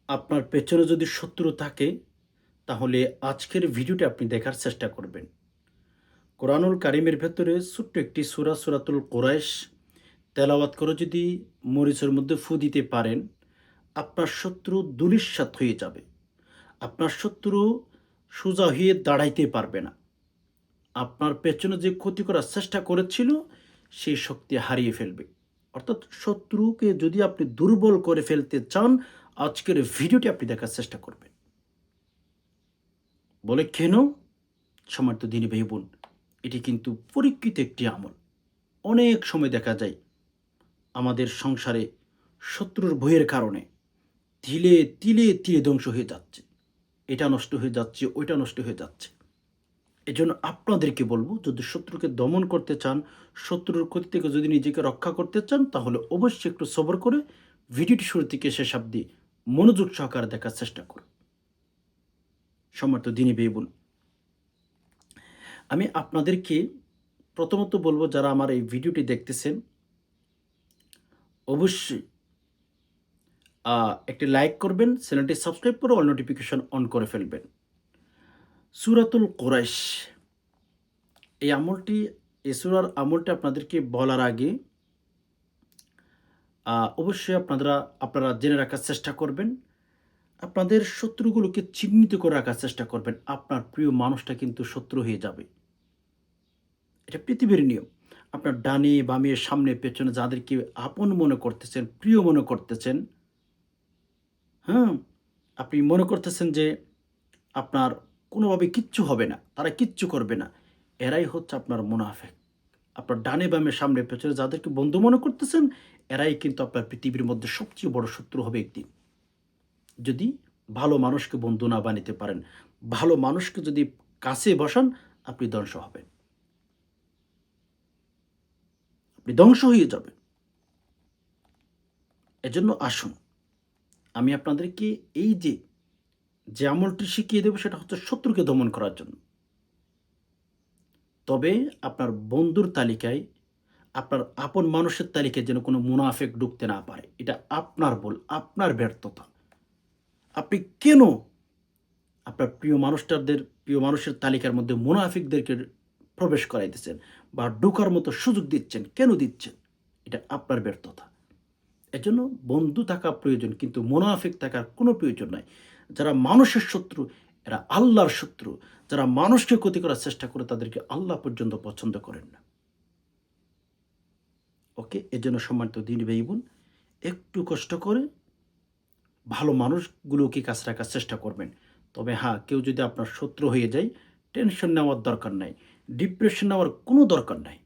আপনার পেছনে যদি শত্রু থাকে, তাহলে আজকের ভিডিওটি আপনি দেখার চেষ্টা করবেন। কোরআনুল কারিমের ভেতরে ছোট্ট একটি সূরা সূরাতুল কুরাইশ তেলাওয়াত করে যদি মরিচের মধ্যে ফু দিতে পারেন, আপনার শত্রু ধূলিসাৎ হয়ে যাবে। আপনার শত্রু সোজা হয়ে দাঁড়াইতে পারবে না। আপনার পেছনে যে ক্ষতি করার চেষ্টা করেছিল, সেই শক্তি হারিয়ে ফেলবে। অর্থাৎ শত্রুকে যদি আপনি দুর্বল করে ফেলতে চান, আজকের ভিডিওটি আপনি দেখার চেষ্টা করবেন। বলে কেন? সম্মানিত দিনী ভাই বোন, এটি কিন্তু পরীক্ষিত একটি আমল। অনেক সময় দেখা যায় আমাদের সংসারে শত্রুর ভয়ের কারণে তিলে তিলে তিলে ধ্বংস হয়ে যাচ্ছে। এটা নষ্ট হয়ে যাচ্ছে, ওইটা নষ্ট হয়ে যাচ্ছে। এজন্য আপনাদেরকে বলব, যদি শত্রুকে দমন করতে চান, শত্রুর ক্ষতি থেকে যদি নিজেকে রক্ষা করতে চান, তাহলে অবশ্যই একটু সবর করে ভিডিওটি শুরু থেকে শেষ অবধি মনোযোগ সহকারে দেখার চেষ্টা করুন। সম্মানিত দিনী ভাই বোন, আমি আপনাদেরকে প্রথমত বলব, যারা আমার এই ভিডিওটি দেখতেছেন, অবশ্যই একটি লাইক করবেন, চ্যানেলটি সাবস্ক্রাইব করে অল নোটিফিকেশন অন করে ফেলবেন। সূরাতুল কুরাইশ এই আমলটি, এই সূরার আমলটি আপনাদেরকে বলার আগে অবশ্যই আপনারা জেনে রাখার চেষ্টা করবেন। আপনাদের শত্রুগুলোকে চিহ্নিত করে রাখার চেষ্টা করবেন। আপনার প্রিয় মানুষটা কিন্তু শত্রু হয়ে যাবে। এটা পৃথিবীর নিয়ম। আপনার ডানে, বামে, সামনে, পেছনে যাদেরকে আপন মনে করতেছেন, প্রিয় মনে করতেছেন, হ্যাঁ? আপনি মনে করতেছেন যে আপনার কোনোভাবে কিচ্ছু হবে না, তারা কিচ্ছু করবে না। এরাই হচ্ছে আপনার মুনাফিক। আপনার ডানে, বামে, সামনে, পেছনে যাদেরকে বন্ধু মনে করতেছেন, এরাই কিন্তু আপনার পৃথিবীর মধ্যে সবচেয়ে বড় শত্রু হবে একদিন। যদি ভালো মানুষকে বন্ধু না বানাতে পারেন, ভালো মানুষকে যদি কাছে বসান, আপনি ধ্বংস হবেন। আপনি ধ্বংস হয়ে যাবেন। এজন্য আসুন, আমি আপনাদেরকে এই যে আমলটি শিখিয়ে দেব, সেটা হচ্ছে শত্রুকে দমন করার জন্য। তবে আপনার বন্ধুর তালিকায়, আপনার আপন মানুষের তালিকায় যেন কোনো মুনাফিক ঢুকতে না পারে। এটা আপনার ভুল, আপনার ব্যর্থতা। আপনি কেন আপনার প্রিয় মানুষের তালিকার মধ্যে মুনাফিকদেরকে প্রবেশ করাইতেছেন বা ঢোকার মতো সুযোগ দিচ্ছেন? কেন দিচ্ছেন? এটা আপনার ব্যর্থতা। এজন্য বন্ধু থাকা প্রয়োজন, কিন্তু মুনাফিক থাকার কোনো প্রয়োজন নাই। যারা মানুষের শত্রু, এরা আল্লাহর শত্রু। যারা মানুষকে ক্ষতি করার চেষ্টা করে, তাদেরকে আল্লাহ পর্যন্ত পছন্দ করেন না। ওকে? এজন্য সম্মানিত দিনী ভাই বোন, একটু কষ্ট করে ভালো মানুষগুলোকে কাছে রাখার চেষ্টা করবেন। তবে হ্যাঁ, কেউ যদি আপনার শত্রু হয়ে যায়, টেনশন নেওয়ার দরকার নাই। ডিপ্রেশন নেওয়ার কোনো দরকার নাই।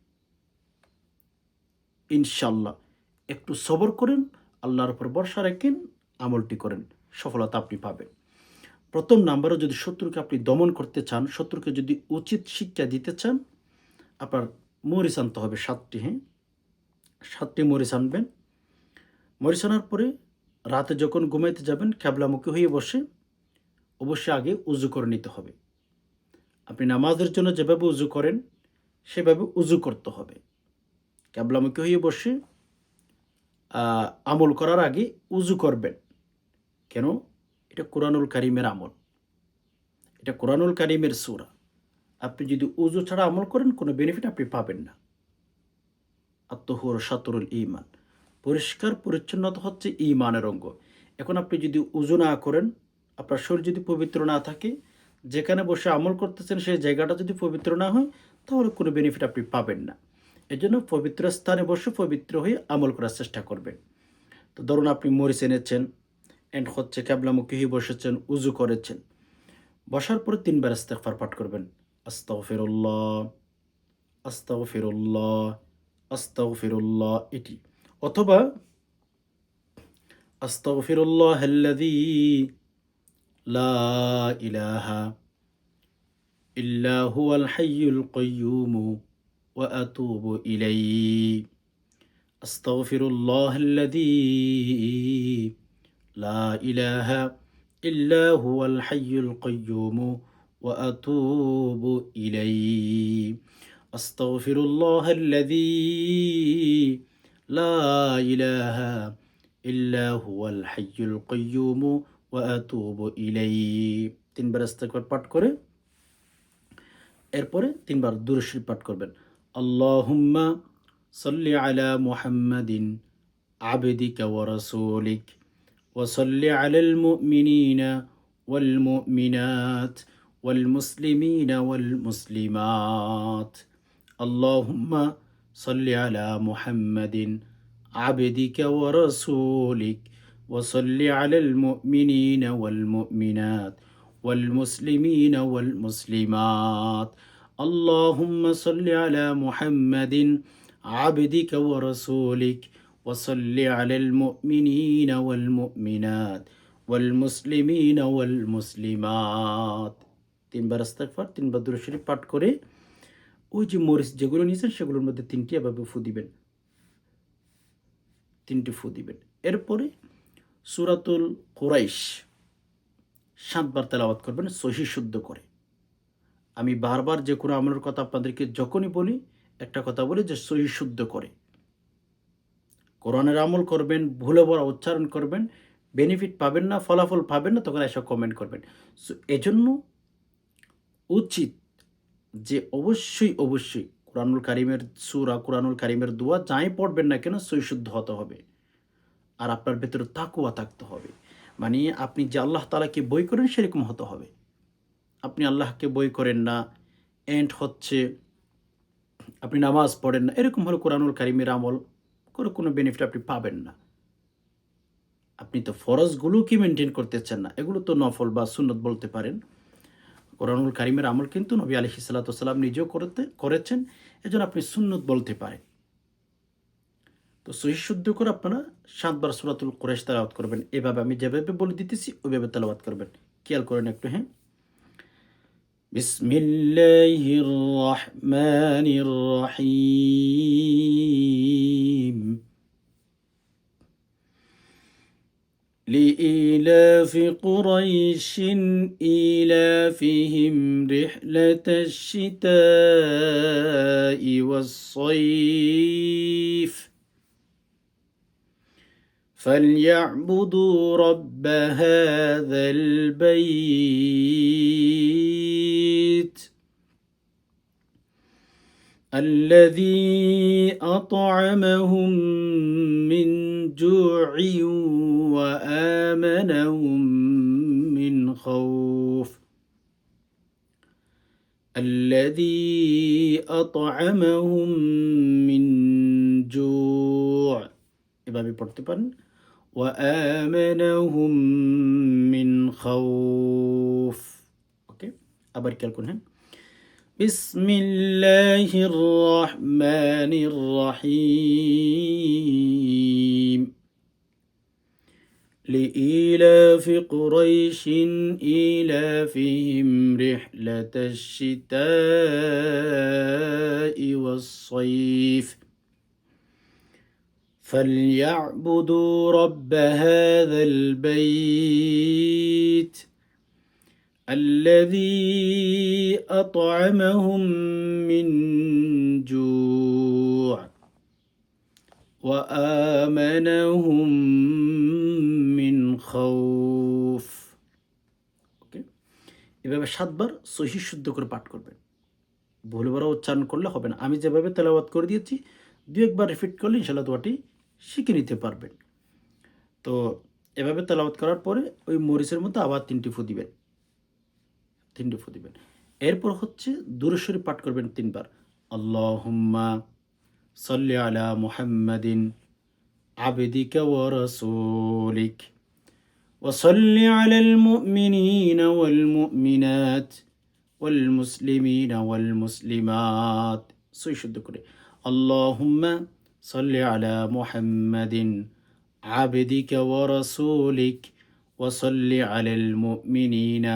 ইনশাআল্লাহ একটু সবর করেন, আল্লাহর উপর ভরসা রাখেন, আমলটি করেন। সফলতা আপনি পাবেন। ১ম নাম্বারে, যদি শত্রুকে আপনি দমন করতে চান, শত্রুকে যদি উচিত শিক্ষা দিতে চান, আপনার মরিচ আনতে হবে ৭ টি, হ্যাঁ? ৭ টি মরিচ আনবেন। মরিচ আনার পরে রাতে যখন ঘুমাইতে যাবেন, ক্যাবলামুখী হয়ে বসে অবশ্যই আগে উজু করে নিতে হবে। আপনি নামাজের জন্য যেভাবে উজু করেন, সেভাবে উজু করতে হবে। ক্যাবলামুখী হয়ে বসে আমল করার আগে উজু করবেন। কেন? এটা কোরআনুল কারিমের আমল। এটা কোরআনুল কারিমের সূরা। আপনি যদি উজু ছাড়া আমল করেন, কোনো বেনিফিট আপনি পাবেন না। আত-তাহুর শাতরুল ঈমান। পরিষ্কার পরিচ্ছন্নতা হচ্ছে ঈমানের অঙ্গ। এখন আপনি যদি উজু না করেন, আপনার শরীর যদি পবিত্র না থাকে, যেখানে বসে আমল করতেছেন সেই জায়গাটা যদি পবিত্র না হয়, তাহলে কোনো বেনিফিট আপনি পাবেন না। এজন্য পবিত্র স্থানে বসে পবিত্র হয়ে আমল করার চেষ্টা করবেন। তো ধরুন আপনি মরিচ এনেছেন, এন্ড হচ্ছে ক্যাবলামুখী হয়ে বসেছেন, উজু করেছেন। বসার পরে ৩ বার ইস্তেগফার পাঠ করবেন। আস্তাগফিরুল্লাহ, আস্তাগফিরুল্লাহ, আস্তাগফিরুল্লাহ, এটি। অথবা আস্তাগফিরুল্লাহাল্লাযী লা ইলাহা ইল্লা হুয়াল হাইয়ুল কাইয়্যুম ওয়া আতুবু ইলাইহি। আস্তাগফিরুল্লাহাল্লাযী লা ইলাহা ইল্লা হুয়াল হাইয়ুল কাইয়্যুম ওয়া আতুবু ইলাইহি। আস্তাগফিরুল্লাহাল্লাযী লা ইলাহা ইল্লা হুয়াল হাইয়ুল কাইয়্যুম ওয়া আতুবু ইলাইহি। ৩ বার ইস্তিগফার পাঠ করে এরপরে ৩ বার দুরূদ শরীফ পাঠ করবেন। আল্লাহুম্মা সাল্লি আলা মুহাম্মাদিন আবদিকা ওয়া রাসূলিক ওয়া সাল্লি আলাল মুমিনিনা ওয়াল মুমিনাত ওয়াল মুসলিমিনা ওয়াল মুসলিমাত। আল্লাহুম্মা সাল্লি আলা মুহাম্মাদিন আবদিকা ওয়া রাসূলিক ওয়া সাল্লি আলাল মুমিনিনা ওয়াল মুমিনাত والمسلمين والمسلمات اللهم صل على محمد عبدك ورسولك وصل على المؤمنين والمؤمنات والمسلمين والمسلمات। ৩ বার ইস্তিগফার ৩ বার দুরূদ শরীফ পাঠ করে ওই যে মরিচ যেগুলো নিয়েছেন সেগুলোর মধ্যে ৩টি এভাবে ফু দিবেন, ৩টি ফু দিবেন। এরপরে সূরাতুল কুরাইশ ৭ বার তেলাওয়াত করবেন সহিহ শুদ্ধ করে। আমি বারবার যে কোনো আমলের কথা আপনাদেরকে যখনই বলি একটা কথা বলি যে সহিহ শুদ্ধ করে। কোরআনের আমল করবেন, ভুলে ভরা উচ্চারণ করবেন, বেনিফিট পাবেন না, ফলাফল পাবেন না, তখন এসব কমেন্ট করবেন। সো এজন্য উচিত যে অবশ্যই কোরআনুল কারিমের সূরা, কোরআনুল কারিমের দোয়া যাই পড়বেন না কেন সহিহ শুদ্ধ হতে হবে। আর আপনার ভেতরে তাকওয়া থাকতে হবে। মানে আপনি যে আল্লাহ তাআলাকে ভয় করেন সেরকম হতে হবে। আপনি আল্লাহকে ভয় করেন না, এন্ড হচ্ছে আপনি নামাজ পড়েন না, এরকম হলে কোরআনুল কারিমের আমল করে কোনো বেনিফিট আপনি পাবেন না। আপনি তো ফরজগুলোকে মেনটেন করতেছেন না, এগুলো তো নফল বা সুন্নত বলতে পারেন। কোরআনুল কারিমের আমল কিন্তু নবী আলাইহিস সালাতু ওয়াস সালাম নিজেও করেছেন, এজন্য আপনি সুন্নত বলতে পারেন। তো সহিহ শুদ্ধ করে আপনারা ৭ বার সূরাতুল কুরাইশ তেলাওয়াত করবেন। এভাবে আমি যেভাবে বলে দিতেছি ওইভাবে তেলাওয়াত করবেন। খেয়াল করেন একটু, হ্যাঁ? বিসমিল্লাহির রহমানির রহিম। لإيلاف قريش إيلافهم رحلة الشتاء والصيف فليعبدوا رب هذا البيت الذي أطعمهم من جوع وآمنهم من خوف الذي أطعمهم من جوع এভাবে পড়তে পারেন وآمنهم من خوف। ওকে, আবার খেয়াল করুন, হ্যাঁ? بسم الله الرحمن الرحيم لإيلاف قريش إيلافهم رحلة الشتاء والصيف فليعبدوا رب هذا البيت الذي أطعمهم من جوع وآمنهم من خوف। ওকে, এভাবে ৭ বার সহিহ শুদ্ধ করে পাঠ করবেন। ভুল ভরা উচ্চারণ করলে হবে না। আমি যেভাবে তেলাওয়াত করে দিয়েছি ২-১ বার রিপিট করলে ইনশাআল্লাহ দোয়াটি শিখে নিতে পারবেন। তো এভাবে তেলাওয়াত করার পরে ওই মরিচের মধ্যে আবার ৩টি ফু দিবেন, ৩টি ফু দিবেন। এরপর হচ্ছে দুরূদ শরীফ পাঠ করবেন ৩ বার। আল্লাহুম্মা সাল্লি আলা মুহাম্মাদিন আবদিকা ওয়া রাসূলিক ওয়া সাল্লি আলাল মুমিনিনা ওয়াল মুমিনাত ওয়াল মুসলিমিনা ওয়াল মুসলিমাত। সহিহ শুদ্ধ করে আল্লাহুম্মা সাল্লি আলা মুহাম্মাদিন আবদিকা ওয়া রাসূলিক ওয়া সাল্লি আলাল মুমিনিনা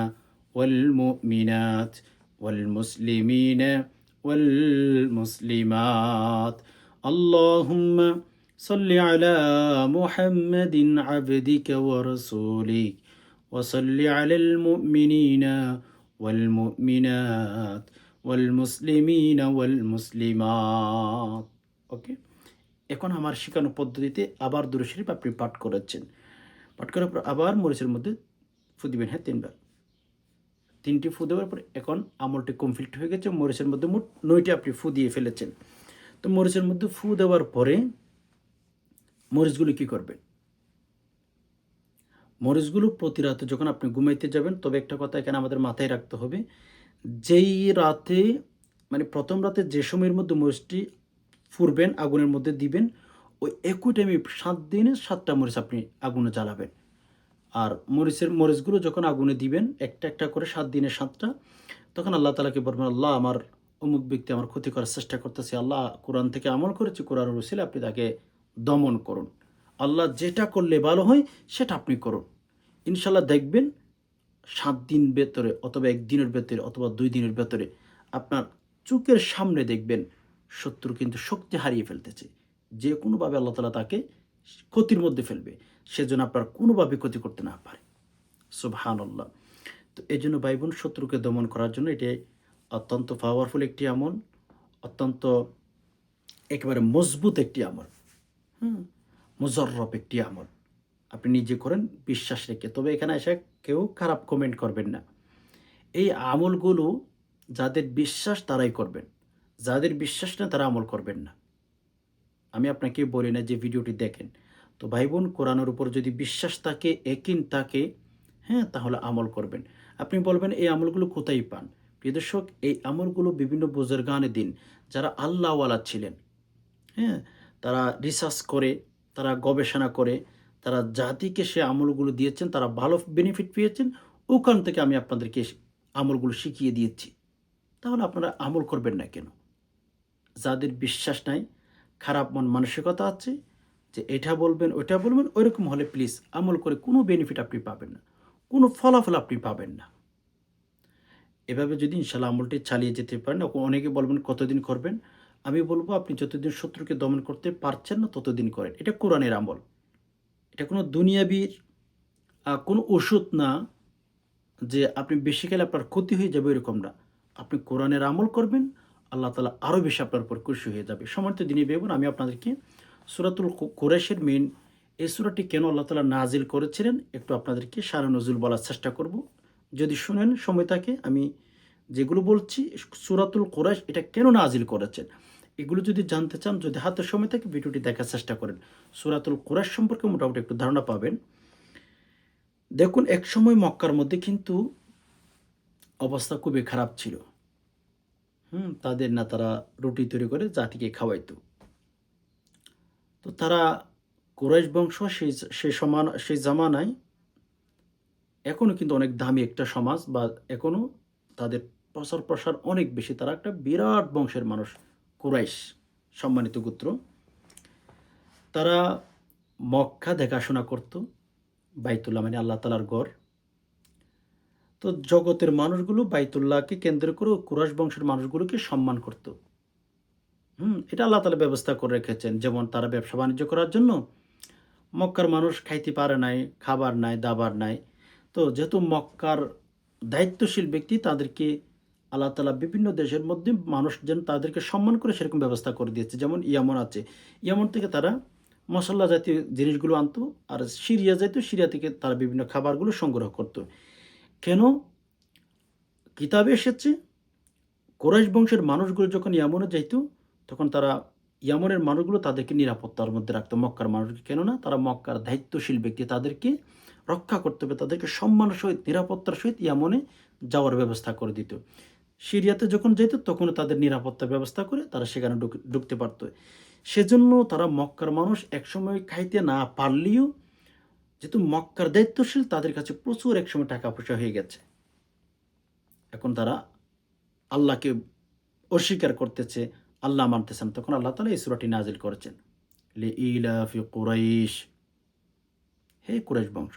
والمؤمنات والمسلمين والمسلمات اللهم صل على محمد عبدك ورسولك وصل على المؤمنين والمؤمنات والمسلمين والمسلمات। ওকে, এখন আমার শেখানো পদ্ধতিতে আবার দুরূদ শরীফ আপনি পাঠ করাচ্ছেন। পাঠ করার পর আবার মরিচের মধ্যে ফু দিবেন, হ্যাঁ 3 বার। 3টি ফু দেওয়ার পর এখন আমলটি কমপ্লিট হয়ে গেছে। মরিচের মধ্যে মোট 9টি আপনি ফু দিয়ে ফেলেছেন। তো মরিচের মধ্যে ফু দেওয়ার পরে মরিচগুলো কী করবেন? মরিচগুলো প্রতি রাতে যখন আপনি ঘুমাইতে যাবেন, তবে একটা কথা এখানে আমাদের মাথায় রাখতে হবে, যেই রাতে মানে ১ম রাতে যে সময়ের মধ্যে মরিচটি ফুরবেন, আগুনের মধ্যে দিবেন, ওই একই টাইমে ৭ দিনে ৭ টা মরিচ আপনি আগুনে জ্বালাবেন। আর মরিচগুলো যখন আগুনে দিবেন একটা, একটা করে ৭ দিনে ৭ টা, তখন আল্লাহ তাআলাকে বলবেন, আল্লাহ আমার অমুক ব্যক্তি আমার ক্ষতি করার চেষ্টা করতেছে। আল্লাহ কোরআন থেকে আমল করেছে, কোরআনের ওসিলায় আপনি তাকে দমন করুন। আল্লাহ যেটা করলে ভালো হয় সেটা আপনি করুন। ইনশাআল্লাহ দেখবেন ৭ দিন ভেতরে অথবা ১ দিনের ভেতরে অথবা ২ দিনের ভেতরে আপনার চোখের সামনে দেখবেন শত্রু কিন্তু শক্তি হারিয়ে ফেলতেছে। যে কোনোভাবে আল্লাহ তাআলা তাকে ক্ষতির মধ্যে ফেলবে। সেজন্য আপনার কোনোভাবে ক্ষতি করতে না পারে। সুবহানাল্লাহ। তো এজন্য ভাই বোন, শত্রুকে দমন করার জন্য এটি অত্যন্ত পাওয়ারফুল একটি আমল, অত্যন্ত একেবারে মজবুত একটি আমল। হুম? মুজাররব একটি আমল। আপনি নিজে করেন বিশ্বাস রেখে। তবে এখানে এসে কেউ খারাপ কমেন্ট করবেন না। এই আমলগুলো যাদের বিশ্বাস তারাই করবেন। যাদের বিশ্বাস না তারা আমল করবেন না। আমি আপনাকে বলি না যে ভিডিওটি দেখেন। তো ভাই বোন, কোরআনের উপর যদি বিশ্বাস থাকে, ইয়াকিন থাকে, হ্যাঁ? তাহলে আমল করবেন। আপনি বলবেন এই আমলগুলো কোথায় পান? প্রিয় দর্শক, এই আমলগুলো বিভিন্ন বুজুর্গানে দিন যারা আল্লাহওয়ালা ছিলেন, হ্যাঁ? তারা রিসার্চ করে, তারা গবেষণা করে, তারা জাতিকে সে আমলগুলো দিয়েছেন, তারা ভালো বেনিফিট পেয়েছেন। ওখান থেকে আমি আপনাদেরকে আমলগুলো শিখিয়ে দিয়েছি। তাহলে আপনারা আমল করবেন না কেন? যাদের বিশ্বাস নাই, খারাপ মন মানসিকতা আছে যে এটা বলবেন, ওইটা বলবেন, ওইরকম হলে প্লিজ আমল করে কোনো বেনিফিট আপনি পাবেন না। কোনো ফলাফল আপনি পাবেন না। এভাবে যদি ইনশাআল্লাহ আমলটি চালিয়ে যেতে পারেন, অনেকে বলবেন কতদিন করবেন? আমি বলব আপনি যতদিন শত্রুকে দমন করতে পারছেন না ততদিন করেন। এটা কোরআনের আমল। এটা কোনো দুনিয়াবির কোনো ওষুধ না যে আপনি বেশি খেলে আপনার ক্ষতি হয়ে যাবে, এরকম না। আপনি কোরআনের আমল করবেন, আল্লাহ তাআলা আরও বেশি আপনার উপর খুশি হয়ে যাবে। সম্মানিত দিনী ভাই বোন, আমি আপনাদেরকে সূরাতুল কুরাইশের মেইন এই সূরাটি কেন আল্লাহ তাআলা নাজিল করেছিলেন একটু আপনাদেরকে সারে নজুল বলার চেষ্টা করব। যদি শুনেন সময় থাকে, আমি যেগুলো বলছি সূরাতুল কুরাইশ এটা কেন নাজিল করেছেন, এগুলো যদি জানতে চান, যদি হাতে সময় থাকে ভিডিওটি দেখার চেষ্টা করেন। সূরাতুল কুরাইশ সম্পর্কে মোটামুটি একটু ধারণা পাবেন। দেখুন, একসময় মক্কার মধ্যে কিন্তু অবস্থা খুবই খারাপ ছিল। তাদের নেতারা রুটি তৈরি করে জাতিকে খাওয়াইতো। তো তারা কুরাইশ বংশ সেই জামানায় এখনো কিন্তু অনেক দামি একটা সমাজ, বা এখনো তাদের প্রচার-প্রসার অনেক বেশি। তারা একটা বিরাট বংশের মানুষ, কুরাইশ সম্মানিত গোত্র। তারা মক্কা দেখাশোনা করত, বাইতুল্লাহ মানে আল্লাহ তাআলার ঘর। তো জগতের মানুষগুলো বাইতুল্লাহকে কেন্দ্র করে কুরাইশ বংশের মানুষগুলোকে সম্মান করত। এটা আল্লাহ তাআলা ব্যবস্থা করে রেখেছেন। যেমন তারা ব্যবসা-বাণিজ্য করার জন্য মক্কার মানুষ খাইতে পারে নাই, খাবার নাই, দাবার নাই। তো যেহেতু মক্কার দায়িত্বশীল ব্যক্তি, তাদেরকে আল্লাহ তাআলা বিভিন্ন দেশের মধ্যে মানুষ যেন তাদেরকে সম্মান করে সেরকম ব্যবস্থা করে দিয়েছে। যেমন ইয়ামন আছে। ইয়ামন থেকে তারা মসল্লা জাতীয় জিনিসগুলো আনতো। আর সিরিয়া যাইত, সিরিয়া থেকে তারা বিভিন্ন খাবারগুলো সংগ্রহ করত। কেন? কিতাবে এসেছে কুরাইশ বংশের মানুষগুলো যখন ইয়ামনে যাইত, তখন তারা ইয়ামনের মানুষগুলো তাদেরকে নিরাপত্তার মধ্যে রাখত, মক্কার মানুষকে। কেননা তারা মক্কার দায়িত্বশীল ব্যক্তি, তাদেরকে রক্ষা করতে হবে, তাদেরকে সম্মানের সহিত, নিরাপত্তার সহিত ইয়ামনে যাওয়ার ব্যবস্থা করে দিত। সিরিয়াতে যখন যেত তখনও তাদের নিরাপত্তার ব্যবস্থা করে তারা সেখানে ঢুকতে পারত। সেজন্য তারা মক্কার মানুষ একসময় খাইতে না পারলেও, যেহেতু মক্কার দায়িত্বশীল, তাদের কাছে প্রচুর একসময় টাকা পয়সা হয়ে গেছে। এখন তারা আল্লাহকে অস্বীকার করতেছে, আল্লাহ মানতেছেন। তখন আল্লাহ তাআলা এই সূরাটি নাজিল করেছেন। লিইলাফি কুরাইশ, হে কুরাইশ বংশ,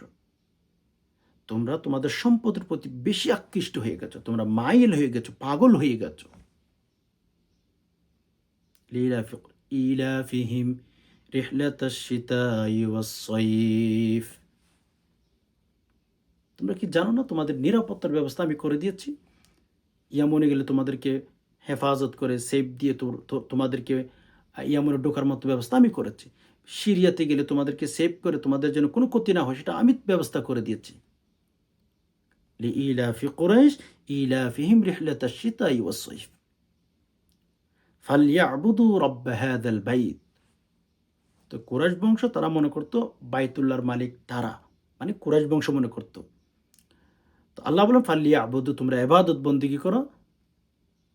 তোমরা তোমাদের সম্পদের প্রতি বেশি আকৃষ্ট হয়ে গেছো, তোমরা মাইল হয়ে গেছো, পাগল হয়ে গেছো। লিইলাফি ইলাফিহিম রিহলাতাশ শিতাই ওয়াস সাইফ। তোমরা কি জানো না তোমাদের নিরাপত্তার ব্যবস্থা আমি করে দিয়েছি? ইয়ামনে গেলে তোমাদেরকে হেফাজত করে সেফ দিয়ে তোমাদেরকে ইয়ামনে ঢোকার মতো ব্যবস্থা আমি করেছি। সিরিয়াতে গেলে তোমাদেরকে সেভ করে তোমাদের যেন কোনো ক্ষতি না হয় সেটা আমি ব্যবস্থা করে দিয়েছি। লিইলাফি কুরাইশ ইলাফিহিম রিহলাতাশ শিতাই ওয়াস সাইফ ফালইয়াবুদু রাব্ব হাযাল বাইত। তো কুরাইশ বংশ তারা মনে করত বাইতুল্লাহর মালিক তারা, মানে কুরাইশ বংশ মনে করত। তো আল্লাহ বলেন ফালইয়াবুদু, তোমরা ইবাদত বন্দেগী করো,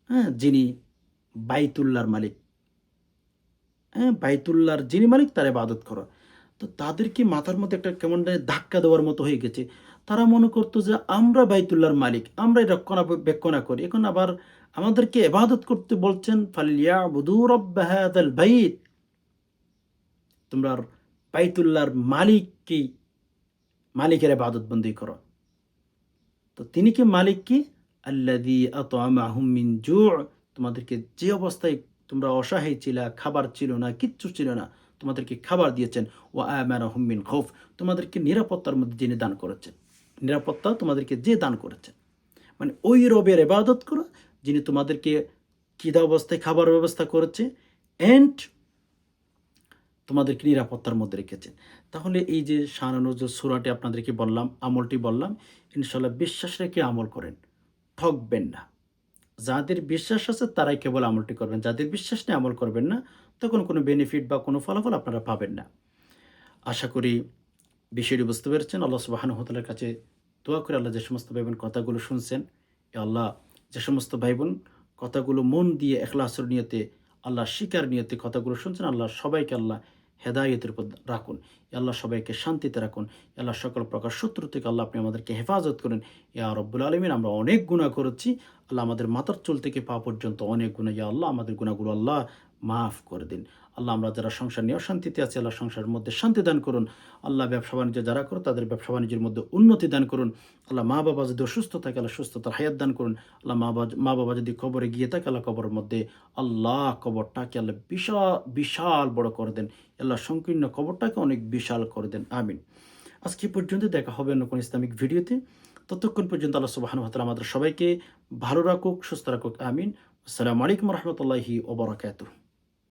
হ্যাঁ, যিনি বাইতুল্লাহর মালিক, হ্যাঁ, বাইতুল্লাহর যিনি মালিক তার ইবাদত করো। তো তাদেরকে মাথার মধ্যে একটা কেমন জানি ধাক্কা দেওয়ার মতো হয়ে গেছে। তারা মনে করতো যে আমরা বাইতুল্লাহর মালিক, আমরাই রক্ষণাবেক্ষণা করি। এখন আবার আমাদেরকে ইবাদত করতে বলছেন, ফালইয়াবুদু রাব্ব হাযাল বাইত, তোমরা বাইতুল্লাহর মালিকের ইবাদত বন্দেগী করো। তো তিনি কি মালিক কি? আল্লাযী আত'আমাহুম মিন জু', তোমাদেরকে যে অবস্থায় তোমরা অসহায় ছিলা, খাবার ছিল না, কিচ্ছু ছিল না, তোমাদেরকে খাবার দিয়েছেন। ওয়া আমানাহুম মিন খাউফ, তোমাদেরকে নিরাপত্তার মধ্যে যিনি দান করেছেন, নিরাপত্তা তোমাদেরকে যে দান করেছেন, মানে ওই রবের ইবাদত করো যিনি তোমাদেরকে খিদা অবস্থায় খাবার ব্যবস্থা করেছে এন্ড তোমাদেরকে নিরাপত্তার মধ্যে রেখেছেন। তাহলে এই যে শানানুর যে সূরাটি আপনাদেরকে বললাম, আমলটি বললাম, ইনশাআল্লাহ বিশ্বাস রেখে আমল করেন, ঠকবেন না। যাদের বিশ্বাস আছে তারাই কেবল আমলটি করবেন, যাদের বিশ্বাস নেই আমল করবেন না, তখন কোনো বেনিফিট বা কোনো ফলাফল আপনারা পাবেন না। আশা করি বিষয়টি বুঝতে পেরেছেন। আল্লাহ সুবহানাহু ওয়া তাআলার কাছে দোয়া করে, আল্লাহ যে সমস্ত ভাই বোন কথাগুলো শুনছেন, এ আল্লাহ যে সমস্ত ভাই বোন কথাগুলো মন দিয়ে ইখলাসের নিয়তে, আল্লাহ শিকার নিয়তে কথাগুলো শুনছেন, আল্লাহ সবাইকে আল্লাহ হেদায়েতের উপর রাখুন। এ আল্লাহ সবাইকে শান্তিতে রাখুন। এ আল্লাহ সকল প্রকার শত্রু থেকে আল্লাহ আপনি আমাদেরকে হেফাজত করেন। ইয়া রব্বুল আলামিন, আমরা অনেক গুনাহ করেছি। আল্লাহ আমাদের মাথার চুল থেকে পা পর্যন্ত অনেক গুনাহ, ইয়া আল্লাহ আমাদের গুনাহগুলো আল্লাহ মাফ করে দিন। আল্লাহ আমরা যারা সংসার নিয়ে অশান্তিতে আছি, আল্লাহ সংসারের মধ্যে শান্তি দান করুন। আল্লাহ ব্যবসা বাণিজ্য যারা করো তাদের ব্যবসা বাণিজ্যের মধ্যে উন্নতি দান করুন। আল্লাহ মা বাবা যদি অসুস্থ থাকে, আল্লাহ সুস্থতার হায়াত দান করুন। আল্লাহ মা বাবা যদি কবরে গিয়ে থাকে, আল্লাহ কবরের মধ্যে আল্লাহ কবরটাকে আল্লাহ বিশাল বড় করে দেন। আল্লাহ সংকীর্ণ কবরটাকে অনেক বিশাল করে দেন। আমিন। আজকে পর্যন্ত, দেখা হবে অন্য কোনো ইসলামিক ভিডিওতে। ততক্ষণ পর্যন্ত আল্লাহ সুবহানাহু ওয়া তাআলা আমাদের সবাইকে ভালো রাখুক, সুস্থ রাখুক। আমিন। আসসালামু আলাইকুম ওয়া রাহমাতুল্লাহি ওয়া বারাকাতুহু।